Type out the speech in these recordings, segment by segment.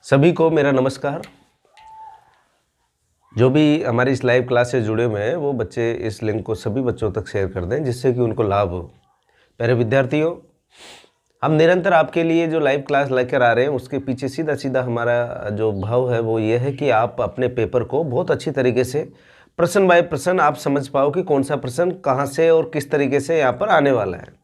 सभी को मेरा नमस्कार। जो भी हमारी इस लाइव क्लास से जुड़े हुए हैं वो बच्चे इस लिंक को सभी बच्चों तक शेयर कर दें जिससे कि उनको लाभ हो। प्यारे विद्यार्थियों, हम निरंतर आपके लिए जो लाइव क्लास लेकर आ रहे हैं उसके पीछे सीधा सीधा हमारा जो भाव है वो ये है कि आप अपने पेपर को बहुत अच्छी तरीके से प्रश्न बाय प्रश्न आप समझ पाओ कि कौन सा प्रश्न कहाँ से और किस तरीके से यहाँ पर आने वाला है।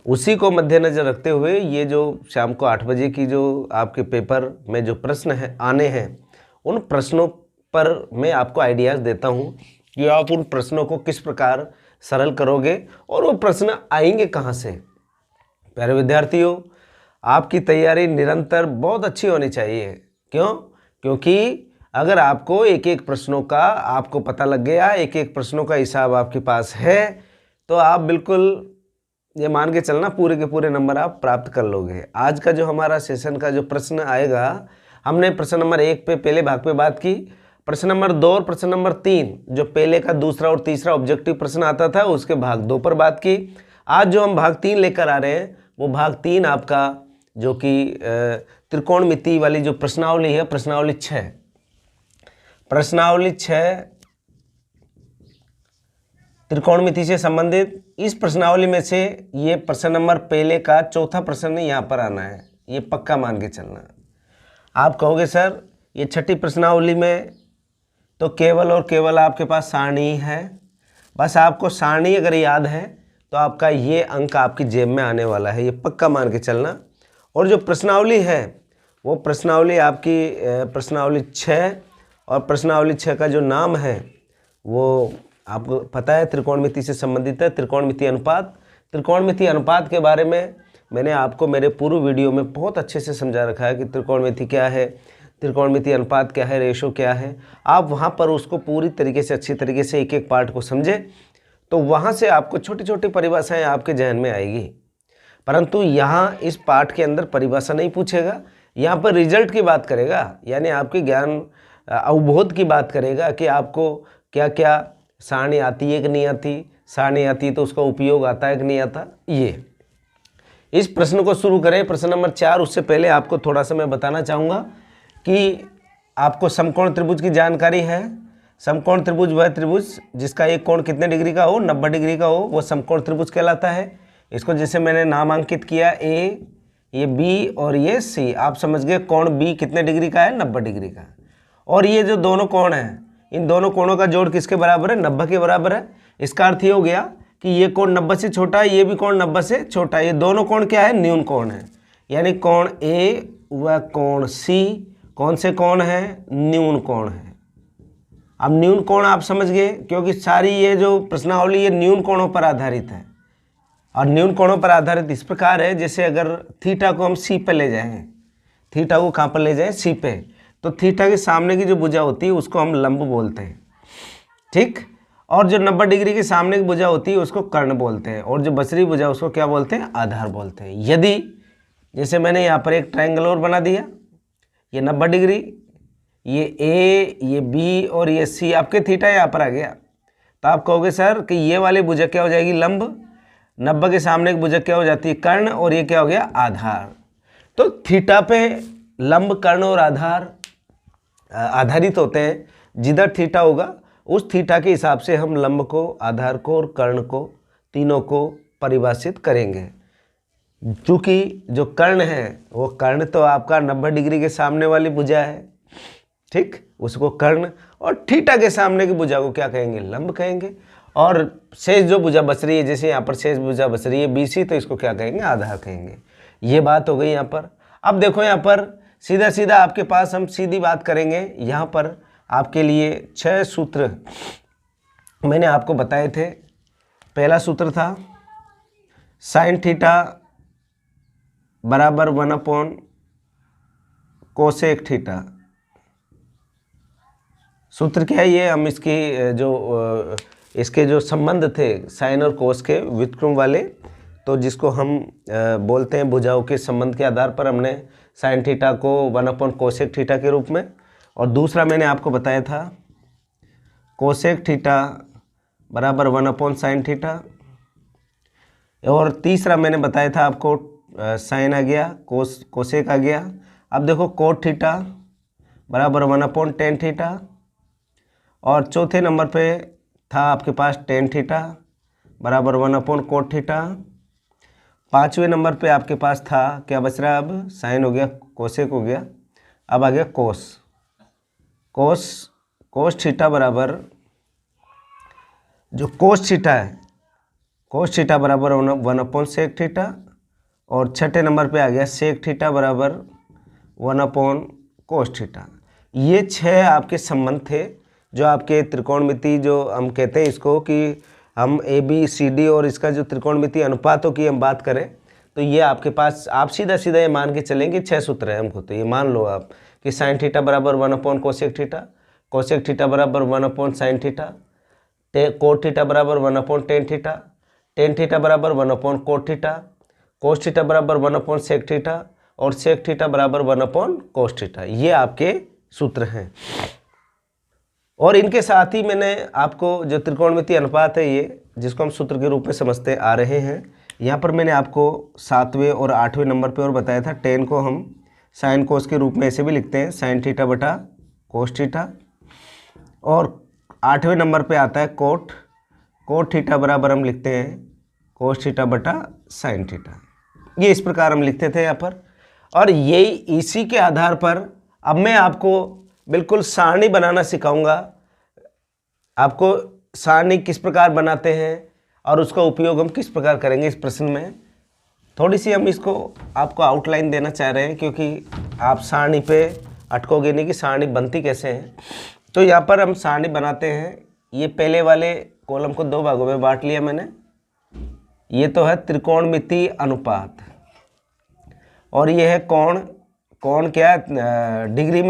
उसी को मद्देनज़र रखते हुए ये जो शाम को 8 बजे की जो आपके पेपर में जो प्रश्न है आने हैं उन प्रश्नों पर मैं आपको आइडियाज़ देता हूँ कि आप उन प्रश्नों को किस प्रकार सरल करोगे और वो प्रश्न आएंगे कहाँ से। प्यारे विद्यार्थियों, आपकी तैयारी निरंतर बहुत अच्छी होनी चाहिए। क्यों? क्योंकि अगर आपको एक एक प्रश्नों का आपको पता लग गया, एक एक प्रश्नों का हिसाब आपके पास है, तो आप बिल्कुल ये मान के चलना पूरे के पूरे नंबर आप प्राप्त कर लोगे। आज का जो हमारा सेशन का जो प्रश्न आएगा, हमने प्रश्न नंबर 1 पे पहले भाग पे बात की, प्रश्न नंबर 2 और प्रश्न नंबर 3 जो पहले का दूसरा और तीसरा ऑब्जेक्टिव प्रश्न आता था उसके भाग 2 पर बात की। आज जो हम भाग 3 लेकर आ रहे हैं वो भाग 3 आपका जो कि त्रिकोणमिति वाली जो प्रश्नावली है, प्रश्नावली 6 त्रिकोणमिति से संबंधित। इस प्रश्नावली में से ये प्रश्न नंबर पहले का चौथा प्रश्न यहाँ पर आना है, ये पक्का मान के चलना। आप कहोगे सर ये छठी प्रश्नावली में तो केवल और केवल आपके पास सारणी है, बस आपको सारणी अगर याद है तो आपका ये अंक आपकी जेब में आने वाला है, ये पक्का मान के चलना। और जो प्रश्नावली है वो प्रश्नावली आपकी प्रश्नावली 6 और प्रश्नावली 6 का जो नाम है वो आपको पता है त्रिकोणमिति से संबंधित है, त्रिकोणमिति अनुपात। त्रिकोणमिति अनुपात के बारे में मैंने आपको मेरे पूर्व वीडियो में बहुत अच्छे से समझा रखा है कि त्रिकोणमिति क्या है, त्रिकोणमिति अनुपात क्या है, रेशो क्या है। आप वहाँ पर उसको पूरी तरीके से अच्छी तरीके से एक एक पार्ट को समझे तो वहाँ से आपको छोटी छोटी परिभाषाएँ आपके जहन में आएगी। परंतु यहाँ इस पाठ के अंदर परिभाषा नहीं पूछेगा, यहाँ पर रिजल्ट की बात करेगा, यानी आपके ज्ञान अवबोध की बात करेगा कि आपको क्या क्या सारणी आती है कि नहीं आती, सारणी आती तो उसका उपयोग आता है कि नहीं आता। ये इस प्रश्न को शुरू करें, प्रश्न नंबर 4। उससे पहले आपको थोड़ा सा मैं बताना चाहूँगा कि आपको समकोण त्रिभुज की जानकारी है। समकोण त्रिभुज वह त्रिभुज जिसका एक कोण कितने डिग्री का हो, 90 डिग्री का हो, वो समकोण त्रिभुज कहलाता है। इसको जैसे मैंने नामांकित किया ए, ये बी और ये सी, आप समझ गए कोण बी कितने डिग्री का है, 90 डिग्री का। और ये जो दोनों कोण हैं, इन दोनों कोणों का जोड़ किसके बराबर है, 90 के बराबर है। इसका अर्थ ये हो गया कि ये कोण 90 से छोटा है, ये भी कोण 90 से छोटा है। ये दोनों कोण क्या है, न्यून कोण है। यानी कोण ए व कोण सी कौन से कोण है, न्यून कोण है। अब न्यून कोण आप समझ गए क्योंकि सारी ये जो प्रश्नावली ये न्यून कोणों पर आधारित है। और न्यून कोणों पर आधारित इस प्रकार है जैसे अगर थीटा को हम सी पे ले जाएं, थीटा को कहाँ पर ले जाएं, सी पे, तो थीटा के सामने की जो भुजा होती है उसको हम लंब बोलते हैं, ठीक। और जो 90 डिग्री के सामने की भुजा होती है उसको कर्ण बोलते हैं, और जो बसरी भुजा उसको क्या बोलते हैं, आधार बोलते हैं। यदि जैसे मैंने यहाँ पर एक ट्रायंगल और बना दिया, ये 90 डिग्री, ये ए, ये बी और ये सी, आपके थीटा यहाँ पर आ गया, तो आप कहोगे सर कि ये वाली भुजा क्या हो जाएगी, लंब, 90 के सामने की भुजा क्या हो जाती है, कर्ण, और ये क्या हो गया, आधार। तो थीटा पे लंब, कर्ण और आधार आधारित होते हैं। जिधर थीटा होगा उस थीटा के हिसाब से हम लंब को, आधार को और कर्ण को, तीनों को परिभाषित करेंगे। चूँकि जो कर्ण है वो कर्ण तो आपका 90 डिग्री के सामने वाली भुजा है, ठीक, उसको कर्ण, और थीटा के सामने की भुजा को क्या कहेंगे, लंब कहेंगे। और शेष जो भुजा बच रही है, जैसे यहाँ पर शेष भुजा बच रही है BC, तो इसको क्या कहेंगे, आधार कहेंगे। ये बात हो गई यहाँ पर। अब देखो यहाँ पर सीधा सीधा आपके पास हम सीधी बात करेंगे। यहाँ पर आपके लिए 6 सूत्र मैंने आपको बताए थे। पहला सूत्र था साइन थीटा बराबर 1 कोसेक थीटा। सूत्र क्या है ये, हम इसके जो संबंध थे साइन और कोस के व्युत्क्रम वाले, तो जिसको हम बोलते हैं भुजाओं के संबंध के आधार पर हमने साइन थीटा को 1 कोसेक थीटा के रूप में, और दूसरा मैंने आपको बताया था कोसेक थीटा बराबर 1 साइन थीटा, और तीसरा मैंने बताया था आपको साइन आ गया, कोसेक आ गया, अब देखो कोट थीटा बराबर 1/tan थीटा, और चौथे नंबर पे था आपके पास tan थीटा बराबर 1/cot थीटा। पाँचवें नंबर पे आपके पास था, क्या बच रहा है अब, साइन हो गया, कोसेक हो गया, अब आ गया कोस। कोस थीटा बराबर, जो कोस थीटा है, कोस थीटा बराबर 1/sec थीटा, और छठे नंबर पे आ गया सेक थीटा बराबर 1/cos थीटा। ये 6 आपके संबंध थे जो आपके त्रिकोणमिति, जो हम कहते हैं इसको कि हम ABCD और इसका जो त्रिकोणमिति अनुपातों की हम बात करें तो ये आपके पास, आप सीधा सीधा ये मान के चलेंगे 6 सूत्र है हमको, तो ये मान लो आप कि साइन थीटा बराबर 1/cosec थीटा, कोसेक थीटा बराबर 1/sin थीटा, कोट थीटा बराबर 1/tan थीटा, tan थीटा बराबर 1/cot थीटा, कोस थीटा बराबर 1/sec थीटा, और सेक थीटा बराबर 1/cos थीटा। ये आपके सूत्र हैं। और इनके साथ ही मैंने आपको जो त्रिकोणमिति अनुपात है ये, जिसको हम सूत्र के रूप में समझते आ रहे हैं, यहाँ पर मैंने आपको 7वें और 8वें नंबर पे और बताया था, tan को हम साइन कोस के रूप में ऐसे भी लिखते हैं, साइन थीटा बटा कोस थीटा, और 8वें नंबर पे आता है कोट थीटा बराबर हम लिखते हैं कोस थीटा बटा साइन थीटा। ये इस प्रकार हम लिखते थे यहाँ पर। और यही इसी के आधार पर अब मैं आपको बिल्कुल सारणी बनाना सिखाऊंगा, आपको सारणी किस प्रकार बनाते हैं और उसका उपयोग हम किस प्रकार करेंगे इस प्रश्न में। थोड़ी सी हम इसको आपको आउटलाइन देना चाह रहे हैं, क्योंकि आप सारणी पे अटकोगे नहीं कि सारणी बनती कैसे है। तो यहाँ पर हम सारणी बनाते हैं। ये पहले वाले कॉलम को 2 भागों में बांट लिया मैंने। ये तो है त्रिकोणमिति अनुपात, और ये है कोण क्या है, डिग्री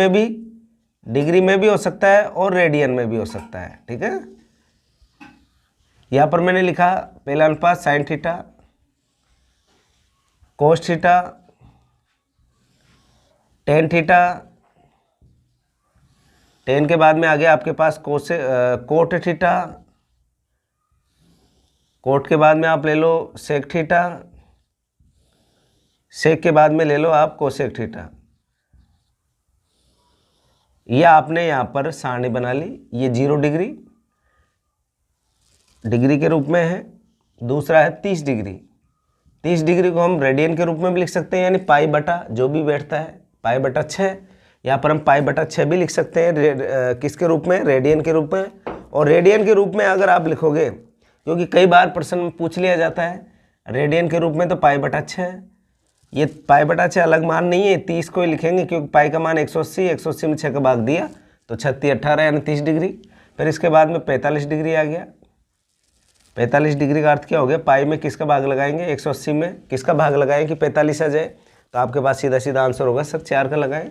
में भी हो सकता है और रेडियन में भी हो सकता है, ठीक है। यहाँ पर मैंने लिखा पहला अनुपात sine theta, cos theta, tan theta, tan के बाद में आ गया आपके पास कोट थीटा, कोट के बाद में आप ले लो सेक थीटा, सेक के बाद में ले लो आप कोसेक थीटा। ये आपने यहाँ पर सारणी बना ली। ये 0 डिग्री के रूप में है। दूसरा है 30 डिग्री। 30 डिग्री को हम रेडियन के रूप में भी लिख सकते हैं, यानी पाई बटा जो भी बैठता है पाई बटा 6। यहाँ पर हम पाई बटा 6 भी लिख सकते हैं किसके रूप में, रेडियन के रूप में। और रेडियन के रूप में अगर आप लिखोगे, क्योंकि कई बार प्रश्न में पूछ लिया जाता है रेडियन के रूप में, तो पाई बटा 6। ये पाई बटा 6 अलग मान नहीं है, 30 को ही लिखेंगे, क्योंकि पाई का मान 180 में 6 का भाग दिया तो 36 18 यानी 30 डिग्री। फिर इसके बाद में 45 डिग्री आ गया। 45 डिग्री का अर्थ क्या हो गया, पाई में किसका भाग लगाएंगे, 180 में किसका भाग लगाएं कि 45 आ जाए, तो आपके पास सीधा सीधा आंसर होगा सर 4 का लगाएं।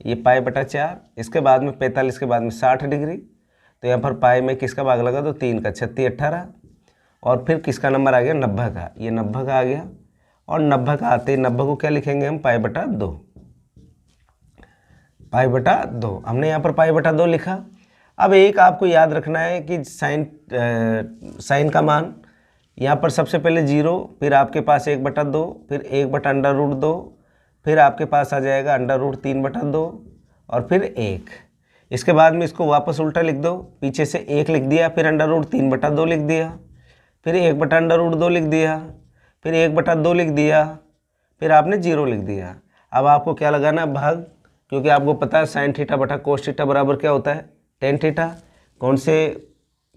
ये पाई बटा 4। इसके बाद में 45 के बाद में 60 डिग्री, तो यहाँ पर पाई में किसका भाग लगा, तो 3 का, 36 18। और फिर किसका नंबर आ गया, 90 का। ये 90 का आ गया। और 90 का आते ही 90 को क्या लिखेंगे हम, पाई बटा 2। पाई बटा 2 हमने यहाँ पर पाई बटा 2 लिखा। अब एक आपको याद रखना है कि साइन का मान यहाँ पर सबसे पहले 0, फिर आपके पास 1/2, फिर 1/√2, फिर आपके पास आ जाएगा √3/2 और फिर 1। इसके बाद में इसको वापस उल्टा लिख दो, पीछे से 1 लिख दिया, फिर √3/2 लिख दिया, फिर 1/√2 लिख दिया, फिर 1/2 लिख दिया, फिर आपने 0 लिख दिया। अब आपको क्या लगाना है, भाग, क्योंकि आपको पता है साइन थीटा बटा कोस थीटा बराबर क्या होता है, tan थीटा। कौन से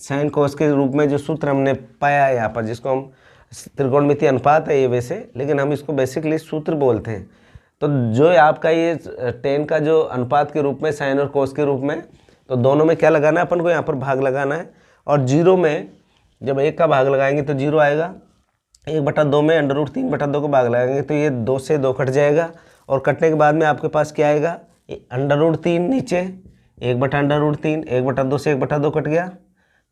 साइन कोस के रूप में जो सूत्र हमने पाया है यहाँ पर, जिसको हम त्रिकोणमिति अनुपात है ये वैसे, लेकिन हम इसको बेसिकली सूत्र बोलते हैं। तो जो आपका ये tan का जो अनुपात के रूप में, साइन और कोस के रूप में, तो दोनों में क्या लगाना है अपन को, यहाँ पर भाग लगाना है। और 0 में जब 1 का भाग लगाएंगे तो 0 आएगा। 1/2 में √3/2 को भाग लगाएंगे तो ये 2 से 2 कट जाएगा, और कटने के बाद में आपके पास क्या आएगा, √3 नीचे, 1/√3, 1/2 से 1/2 कट गया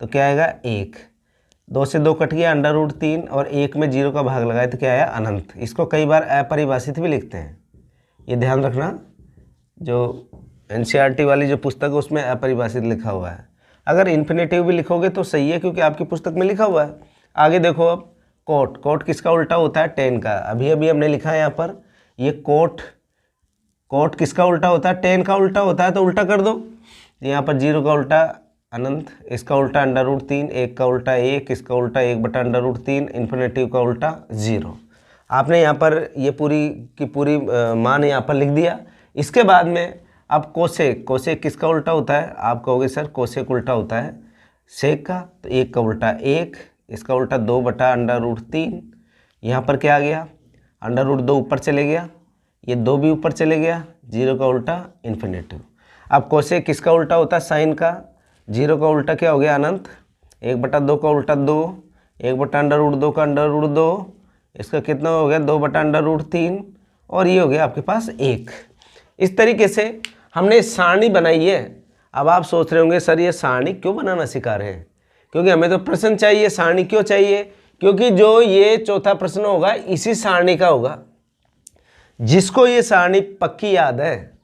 तो क्या आएगा 1, 2 से 2 कट गया √3, और 1 में 0 का भाग लगाए तो क्या आया, अनंत। इसको कई बार अपरिभाषित भी लिखते हैं, ये ध्यान रखना। जो NCERT वाली जो पुस्तक है उसमें अपरिभाषित लिखा हुआ है। अगर इन्फिनेटिव भी लिखोगे तो सही है, क्योंकि आपकी पुस्तक में लिखा हुआ है। आगे देखो, अब कोट किसका उल्टा होता है, tan का। अभी हमने लिखा है यहाँ पर, ये कोट किसका उल्टा होता है? टेन का उल्टा होता है, तो उल्टा कर दो। यहाँ पर 0 का उल्टा अनंत, इसका उल्टा √3, 1 का उल्टा 1, इसका उल्टा 1/√3, इन्फिनेटिव का उल्टा 0। आपने यहाँ पर ये पूरी की पूरी मान यहाँ पर लिख दिया। इसके बाद में अब कोसेक, कोसेक किसका उल्टा होता है? आप कहोगे सर कोसेक उल्टा होता है सेक का, तो 1 का उल्टा 1, इसका उल्टा 2/√3। यहाँ पर क्या आ गया? √2 ऊपर चले गया, ये 2 भी ऊपर चले गया, 0 का उल्टा इन्फिनेटिव। अब कोसेक किसका उल्टा होता है? साइन का। 0 का उल्टा क्या हो गया? अनंत। 1/2 का उल्टा 2, 1/√2 का √2, इसका कितना हो गया? 2/√3, और ये हो गया आपके पास 1। इस तरीके से हमने सारणी बनाई है। अब आप सोच रहे होंगे सर ये सारणी क्यों बनाना सिखा रहे हैं? क्योंकि हमें तो प्रश्न चाहिए, सारणी क्यों चाहिए? क्योंकि जो ये चौथा प्रश्न होगा इसी सारणी का होगा। जिसको ये सारणी पक्की याद है,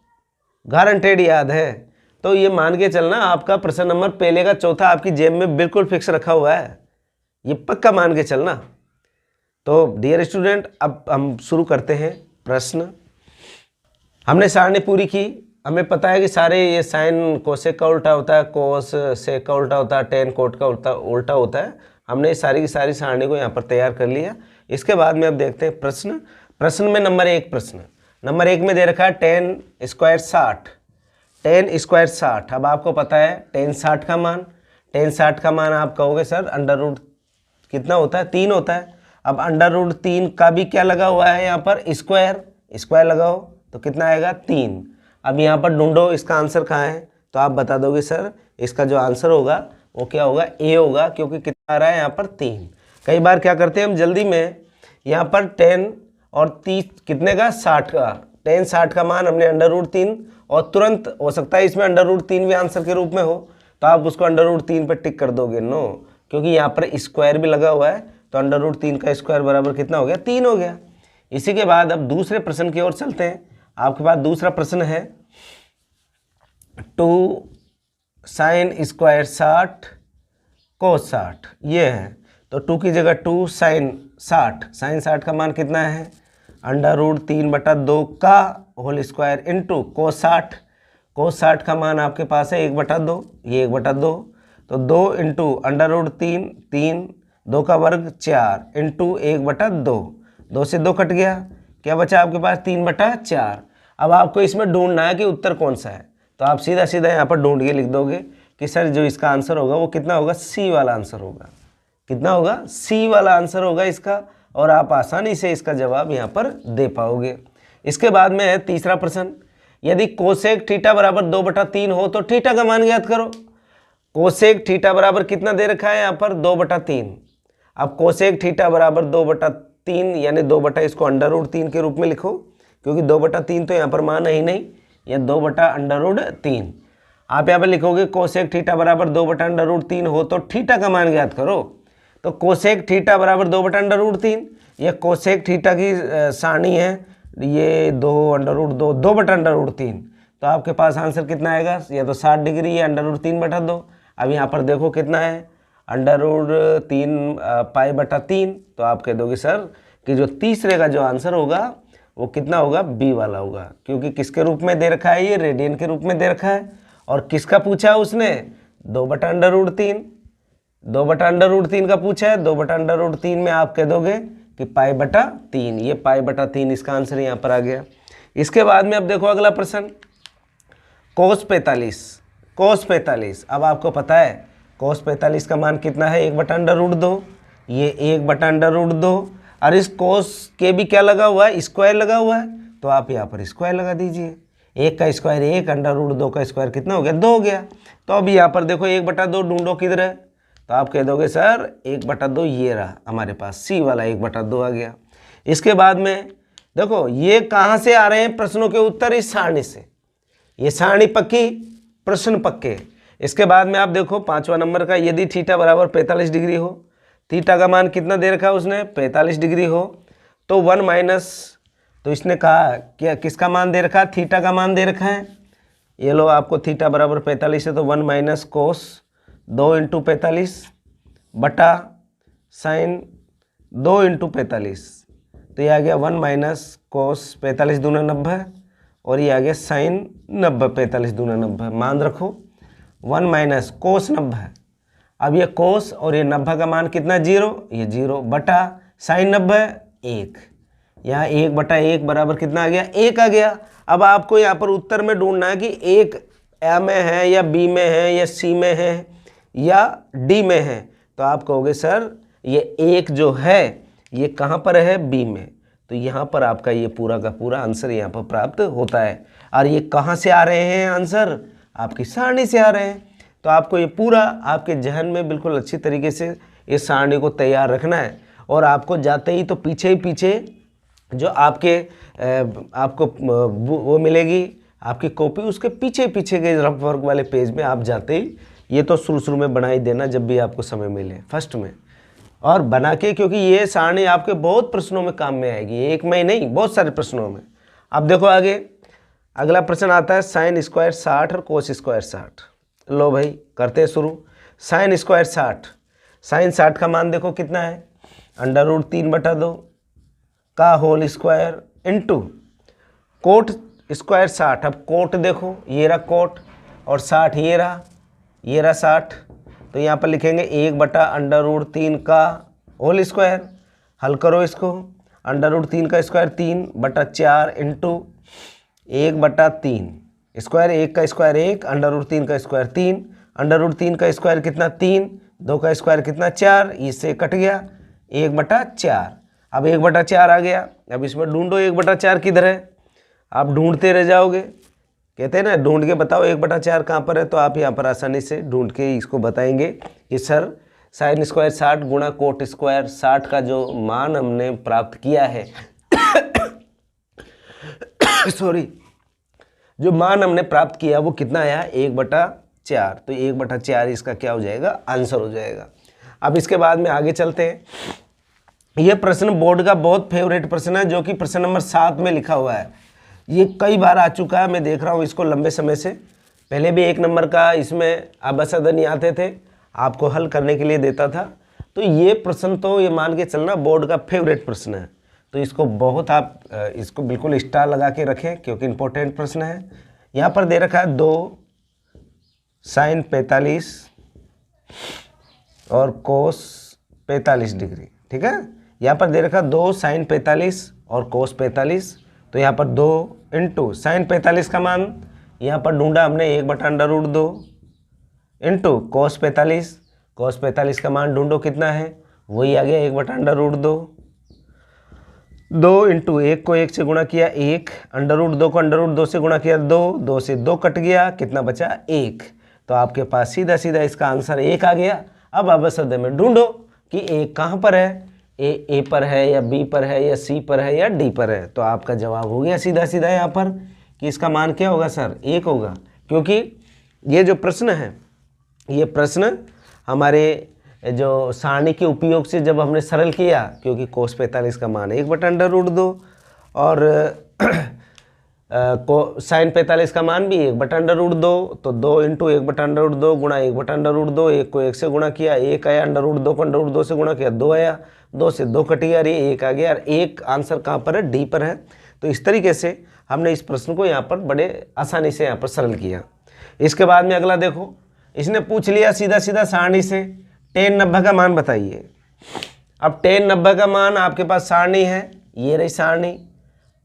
गारंटेड याद है, तो ये मान के चलना आपका प्रश्न नंबर पहले का चौथा आपकी जेब में बिल्कुल फिक्स रखा हुआ है, ये पक्का मान के चलना। तो डियर स्टूडेंट, अब हम शुरू करते हैं प्रश्न। हमने सारणी पूरी की, हमें पता है कि सारे ये साइन कोसेक का उल्टा होता है, कोस सेक का उल्टा होता है, टेन कोट का उल्टा होता है। हमने सारी की सारी सारणी को यहाँ पर तैयार कर लिया। इसके बाद में अब देखते हैं प्रश्न। प्रश्न में नंबर 1 प्रश्न, नंबर 1 में दे रखा है 10 स्क्वायर 60, 10 स्क्वायर 60। अब आपको पता है 10 60 का मान, 10 60 का मान आप कहोगे सर अंडर कितना होता है? 3 होता है। अब √3 का भी क्या लगा हुआ है यहाँ पर? स्क्वायर, स्क्वायर लगाओ तो कितना आएगा? 3। अब यहाँ पर ढूंढो इसका आंसर कहाँ है, तो आप बता दोगे सर इसका जो आंसर होगा वो क्या होगा? ए होगा, क्योंकि कितना आ रहा है यहाँ पर? 3। कई बार क्या करते हैं हम जल्दी में, यहाँ पर 10 और 30 कितने का? 60 का। 10 60 का मान हमने √3, और तुरंत हो सकता है इसमें √3 भी आंसर के रूप में हो, तो आप उसको √3 पर टिक कर दोगे। नो, क्योंकि यहाँ पर स्क्वायर भी लगा हुआ है, तो √3 का स्क्वायर बराबर कितना हो गया? 3 हो गया। इसी के बाद अब दूसरे प्रश्न की ओर चलते हैं। आपके पास दूसरा प्रश्न है 2 साइन स्क्वायर 60 कोस 60, ये है। तो 2 की जगह 2 साइन 60, साइन 60 का मान कितना है? √3/2 का होल स्क्वायर इंटू कोस 60, कोस 60 का मान आपके पास है 1/2, ये 1/2, तो 2 इंटू √3, 3, 2 का वर्ग 4 इंटू 1/2, 2 से 2 कट गया, क्या बचा आपके पास? 3/4। अब आपको इसमें ढूंढना है कि उत्तर कौन सा है, तो आप सीधा सीधा यहाँ पर ढूंढ के लिख दोगे कि सर जो इसका आंसर होगा वो कितना होगा? सी वाला आंसर होगा। कितना होगा? सी वाला आंसर होगा इसका, और आप आसानी से इसका जवाब यहाँ पर दे पाओगे। इसके बाद में है तीसरा प्रश्न, यदि कोसेक थीटा बराबर 2/3 हो तो थीटा का मान ज्ञात करो। कोसेक थीटा बराबर कितना दे रखा है यहाँ पर? 2/3। अब कोसेक थीटा बराबर 2/3 यानी 2 इसको √3 के रूप में लिखो, क्योंकि 2/3 तो यहाँ पर मान है ही नहीं, या 2/√3। आप यहाँ पर लिखोगे कोसेक थीटा बराबर 2/√3 हो तो थीटा का मान ज्ञात करो। तो कोसेक थीटा बराबर 2/√3, यह कोसेक थीटा की सारणी है, ये 2/√3, तो आपके पास आंसर कितना आएगा? या तो 60 डिग्री या √3/2। अब यहाँ पर देखो कितना है? √3 π/3, तो आप कह दोगे सर कि जो तीसरे का जो आंसर होगा वो कितना होगा? बी वाला होगा, क्योंकि किसके रूप में दे रखा है? ये रेडियन के रूप में दे रखा है। और किसका पूछा है उसने? 2/√3, 2/√3 का पूछा है। 2/√3 में आप कह दोगे कि π/3, ये π/3 इसका आंसर यहाँ पर आ गया। इसके बाद में अब देखो अगला प्रश्न, कोस 45, कोस 45। अब आपको पता है कोस 45 का मान कितना है? 1/√2, ये 1/√2, और इस कोस के भी क्या लगा हुआ है? स्क्वायर लगा हुआ है, तो आप यहाँ पर स्क्वायर लगा दीजिए। 1 का स्क्वायर 1, √2 का स्क्वायर कितना हो गया? 2 हो गया। तो अब यहाँ पर देखो 1/2 ढूंढो किधर है, तो आप कह दोगे सर 1/2 ये रहा हमारे पास, सी वाला 1/2 आ गया। इसके बाद में देखो ये कहाँ से आ रहे हैं प्रश्नों के उत्तर? इस सारणी से। ये सारणी पक्की, प्रश्न पक्के। इसके बाद में आप देखो 5वां नंबर का, यदि थीटा बराबर 45 डिग्री हो, थीटा का मान कितना दे रखा है उसने? 45 डिग्री हो, तो 1 माइनस, तो इसने कहा क्या किसका मान दे रखा है? थीटा का मान दे रखा है। ये लो आपको थीटा बराबर 45 है, तो 1 माइनस कोस 2 इंटू 45 बटा साइन 2 इंटू 45, तो यह आ गया 1 माइनस कोस 45 दूना 90, और ये आ गया साइन 90, 45 दूना 90, मान रखो 1 माइनस कोस 90। अब ये कोस और ये 90 का मान कितना 0, ये 0 बटा साइन 90 1, यहाँ 1/1 बराबर कितना आ गया 1 आ गया। अब आपको यहाँ पर उत्तर में ढूंढना है कि 1 ए में है या बी में है या सी में है या डी में है। तो आप कहोगे सर ये 1 जो है ये कहाँ पर है, बी में। तो यहाँ पर आपका ये पूरा का पूरा आंसर यहाँ पर प्राप्त होता है। और ये कहाँ से आ रहे हैं आंसर, आपकी सारणी से आ रहे हैं। तो आपको ये पूरा आपके जहन में बिल्कुल अच्छी तरीके से इस सारणी को तैयार रखना है। और आपको जाते ही तो पीछे ही पीछे जो आपको वो मिलेगी आपकी कॉपी, उसके पीछे पीछे के रफ वर्क वाले पेज में आप जाते ही ये तो शुरू में बना ही देना जब भी आपको समय मिले फर्स्ट में, और बना के, क्योंकि ये सारणी आपके बहुत प्रश्नों में काम में आएगी, एक में ही नहीं बहुत सारे प्रश्नों में। अब देखो आगे अगला प्रश्न आता है साइन स्क्वायर 60 और कोस स्क्वायर 60। लो भाई करते हैं शुरू। साइन स्क्वायर 60, साइन 60 का मान देखो कितना है, √3/2 का whole square into cot square 60। अब कोट देखो ये रहा कोट और 60 ये रहा 60। तो यहाँ पर लिखेंगे 1/√3 का होल स्क्वायर। हल करो इसको, √3 का स्क्वायर 3/4 इंटू 1/3 स्क्वायर, 1 का स्क्वायर 1, √3 का स्क्वायर 3, √3 का स्क्वायर कितना 3, 2 का स्क्वायर कितना 4, इससे कट गया 1/4। अब 1/4 आ गया। अब इसमें ढूंढो 1/4 किधर है, आप ढूंढते रह जाओगे। कहते हैं ना ढूंढ के बताओ 1/4 कहाँ पर है, तो आप यहाँ पर आसानी से ढूंढ के इसको बताएंगे कि सर साइन स्क्वायर 60 गुणा कोट स्क्वायर 60 का जो मान हमने प्राप्त किया है सॉरी, जो मान हमने प्राप्त किया वो कितना आया 1/4। तो 1/4 इसका क्या हो जाएगा, आंसर हो जाएगा। अब इसके बाद में आगे चलते हैं। यह प्रश्न बोर्ड का बहुत फेवरेट प्रश्न है, जो कि प्रश्न नंबर 7 में लिखा हुआ है। ये कई बार आ चुका है, मैं देख रहा हूँ इसको लंबे समय से। पहले भी 1 नंबर का इसमें आबासदनी आते थे, आपको हल करने के लिए देता था। तो ये प्रश्न तो ये मान के चलना बोर्ड का फेवरेट प्रश्न है। तो इसको बहुत आप इसको बिल्कुल स्टार लगा के रखें, क्योंकि इंपॉर्टेंट प्रश्न है। यहाँ पर दे रखा है 2 साइन 45 और कोस 45 डिग्री, ठीक है। यहाँ पर दे रखा 2 साइन 45 और कोस 45। तो यहाँ पर 2 इंटू साइन 45 का मान यहाँ पर ढूंढा हमने 1/√2 इंटू कोस 45। कोस 45 का मान ढूंढो कितना है, वही आ गया 1/√2। 2 इंटू 1 को 1 से गुणा किया 1, √2 को √2 से गुणा किया 2, 2 से 2 कट गया, कितना बचा 1। तो आपके पास सीधा सीधा इसका आंसर 1 आ गया। अब आबासद में ढूंढो कि 1 कहाँ पर है, ए पर है या बी पर है या सी पर है या डी पर है। तो आपका जवाब हो गया सीधा सीधा यहाँ पर कि इसका मान क्या होगा सर 1 होगा, क्योंकि ये जो प्रश्न है ये प्रश्न हमारे जो सारणी के उपयोग से जब हमने सरल किया, क्योंकि कोस 45 का मान 1/√2 और साइन 45 का मान भी 1/√2। तो 2 इंटू 1/√2 गुणा 1/√2, 1 को 1 से गुणा किया 1 आया, √2 को √2 से गुणा किया 2 आया, 2 से 2 कट गया, ये 1 आ गया। और 1 आंसर कहाँ पर है, डी पर है। तो इस तरीके से हमने इस प्रश्न को यहाँ पर बड़े आसानी से यहाँ पर सरल किया। इसके बाद में अगला देखो, इसने पूछ लिया सीधा सीधा सारणी से tan 90 का मान बताइए। अब tan 90 का मान आपके पास सारणी है, ये रही सारणी।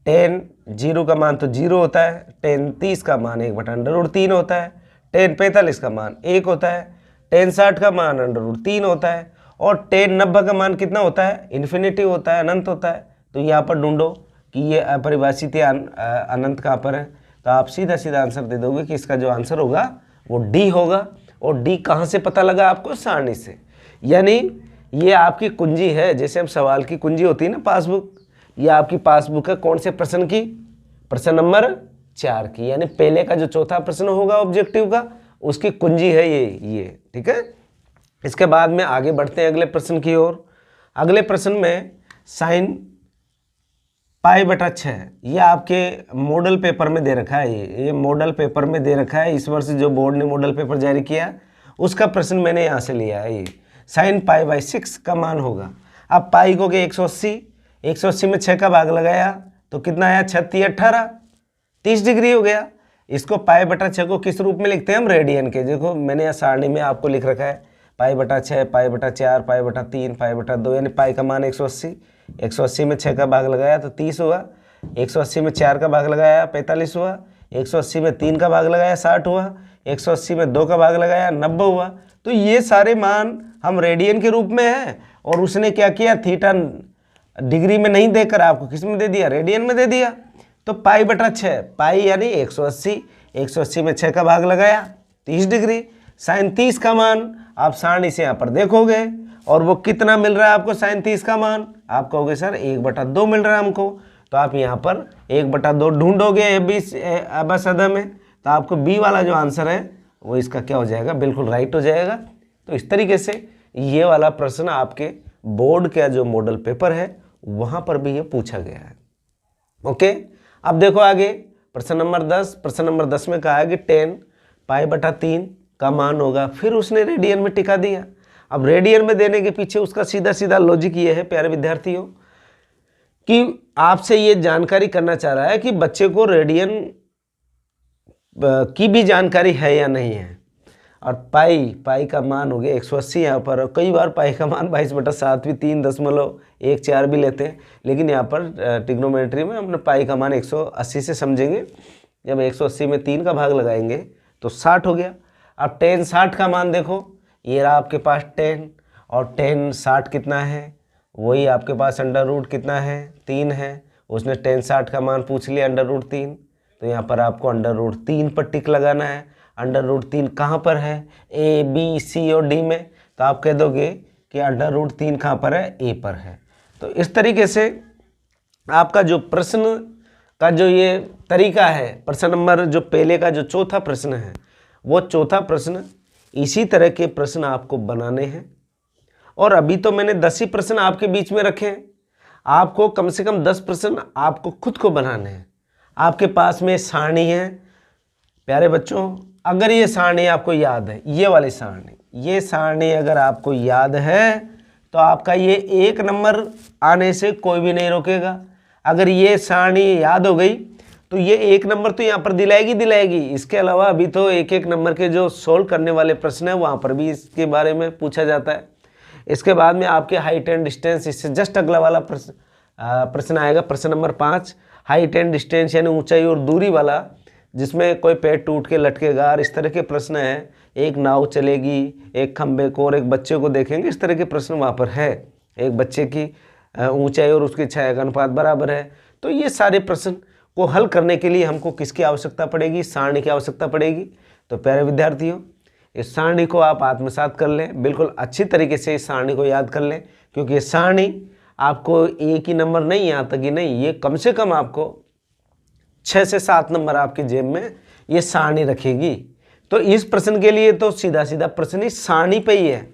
tan 0 का मान तो 0 होता है, tan 30 का मान 1/√3 होता है, tan 45 का मान 1 होता है, tan 60 का मान √3 होता है, और tan 90 का मान कितना होता है, इन्फिनिटी होता है, अनंत होता है। तो यहाँ पर ढूंढो कि ये अपरिभाषित या अनंत कहाँ पर है। तो आप सीधा सीधा आंसर दे दोगे कि इसका जो आंसर होगा वो डी होगा। और डी कहाँ से पता लगा आपको, सारणी से। यानी ये आपकी कुंजी है, जैसे हम सवाल की कुंजी होती है ना पासबुक, ये आपकी पासबुक है कौन से प्रश्न की, प्रश्न नंबर 4 की। यानी पहले का जो चौथा प्रश्न होगा ऑब्जेक्टिव का, उसकी कुंजी है ये, ठीक है। इसके बाद में आगे बढ़ते हैं अगले प्रश्न की ओर। अगले प्रश्न में साइन π/6, ये आपके मॉडल पेपर में दे रखा है। ये मॉडल पेपर में दे रखा है, इस वर्ष जो बोर्ड ने मॉडल पेपर जारी किया उसका प्रश्न मैंने यहाँ से लिया है। ये साइन π/6 का मान होगा। अब पाई को के 180 में 6 का भाग लगाया तो कितना आया, 36 18। 30 डिग्री हो गया। इसको पाई बटा 6 को किस रूप में लिखते हैं हम? रेडियन के। देखो मैंने यहाँ सारणी में आपको लिख रखा है पाई बटा 6, पाई बटा 4, पाई बटा 3, पाई बटा 2, यानी पाई का मान 180। 180 में 6 का भाग लगाया तो 30 हुआ। 180 में 4 का भाग लगाया 45 हुआ। 180 में 3 का भाग लगाया 60 हुआ। 180 में 2 का भाग लगाया 90 हुआ। तो ये सारे मान हम रेडियन के रूप में हैं, और उसने क्या किया, थीटा डिग्री में नहीं देकर आपको किस में दे दिया? रेडियन में दे दिया। तो पाई बटा 6, पाई यानी 180, 180 में 6 का भाग लगाया 30 डिग्री। साइन 30 का मान आप सारणी से यहाँ पर देखोगे, और वो कितना मिल रहा है आपको साइन 30 का मान? आप कहोगे सर 1/2 मिल रहा है हमको। तो आप यहाँ पर 1/2 ढूंढोगे बस अदा में, तो आपको बी वाला जो आंसर है वो इसका क्या हो जाएगा? बिल्कुल राइट हो जाएगा। तो इस तरीके से ये वाला प्रश्न आपके बोर्ड का जो मॉडल पेपर है वहाँ पर भी ये पूछा गया है। ओके, अब देखो आगे प्रश्न नंबर 10। प्रश्न नंबर 10 में कहा है कि 10 पाई बटा 3 का मान होगा। फिर उसने रेडियन में टिका दिया। अब रेडियन में देने के पीछे उसका सीधा सीधा लॉजिक ये है प्यारे विद्यार्थियों, कि आपसे ये जानकारी करना चाह रहा है कि बच्चे को रेडियन की भी जानकारी है या नहीं है। और पाई का मान हो गया 180 यहाँ पर, और कई बार पाई का मान 22/7 भी 3.14 भी लेते हैं, लेकिन यहाँ पर ट्रिग्नोमेट्री में हमने पाई का मान 180 से समझेंगे। जब 180 में 3 का भाग लगाएंगे तो 60 हो गया। अब 10 60 का मान देखो, ये रहा आपके पास 10, और 10 60 कितना है? वही आपके पास अंडर रूट कितना है? 3 है। उसने 10 60 का मान पूछ लिया अंडर रूट 3, तो यहाँ पर आपको अंडर रूट 3 पर टिक लगाना है। अंडर रूट 3 कहाँ पर है? ए, बी, सी और डी में। तो आप कह दोगे कि अंडर रूट 3 कहाँ पर है? ए पर है। तो इस तरीके से आपका जो प्रश्न का जो ये तरीका है, प्रश्न नंबर जो पहले का जो चौथा प्रश्न है, वो चौथा प्रश्न इसी तरह के प्रश्न आपको बनाने हैं। और अभी तो मैंने 10 ही प्रश्न आपके बीच में रखे हैं, आपको कम से कम 10 प्रश्न आपको खुद को बनाने हैं। आपके पास में सारणी है प्यारे बच्चों, अगर ये सारणी आपको याद है, ये वाली सारणी, ये सारणी अगर आपको याद है तो आपका ये 1 नंबर आने से कोई भी नहीं रोकेगा। अगर ये सारणी याद हो गई तो ये 1 नंबर तो यहाँ पर दिलाएगी। इसके अलावा अभी तो एक नंबर के जो सोल्व करने वाले प्रश्न है वहाँ पर भी इसके बारे में पूछा जाता है। इसके बाद में आपके हाइट एंड डिस्टेंस, इससे जस्ट अगला वाला प्रश्न आएगा, प्रश्न नंबर 5, हाइट एंड डिस्टेंस यानी ऊंचाई और दूरी वाला, जिसमें कोई पेड़ टूट के लटकेगा और इस तरह के प्रश्न हैं। एक नाव चलेगी, एक खंबे को और एक बच्चे को देखेंगे, इस तरह के प्रश्न वहाँ पर है। एक बच्चे की ऊंचाई और उसकी छाया का अनुपात बराबर है। तो ये सारे प्रश्न को हल करने के लिए हमको किसकी आवश्यकता पड़ेगी? सारणी की आवश्यकता पड़ेगी। तो प्यारे विद्यार्थियों, इस सारणी को आप आत्मसात कर लें, बिल्कुल अच्छी तरीके से इस सारणी को याद कर लें, क्योंकि ये सारणी आपको एक ही नंबर नहीं, यहाँ तक ही नहीं, ये कम से कम आपको 6 से 7 नंबर आपके जेब में ये सारणी रखेगी। तो इस प्रश्न के लिए तो सीधा सीधा प्रश्न ही सारणी पे ही है,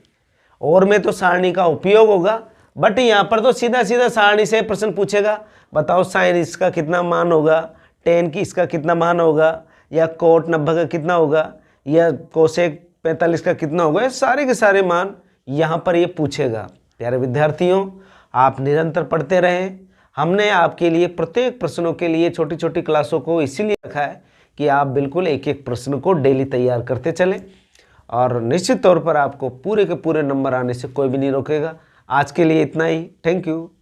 और में तो सारणी का उपयोग होगा, बट यहाँ पर तो सीधा सीधा सारणी से प्रश्न पूछेगा। बताओ साइन इसका कितना मान होगा, टेन की इसका कितना मान होगा, या कोट 90 का कितना होगा, या कोसेक 45 का कितना होगा। ये सारे के सारे मान यहाँ पर ये पूछेगा। प्यारे विद्यार्थियों, आप निरंतर पढ़ते रहें। हमने आपके लिए प्रत्येक प्रश्नों के लिए छोटी छोटी क्लासों को इसीलिए रखा है कि आप बिल्कुल एक एक प्रश्न को डेली तैयार करते चलें, और निश्चित तौर पर आपको पूरे के पूरे नंबर आने से कोई भी नहीं रोकेगा। आज के लिए इतना ही। Thank you.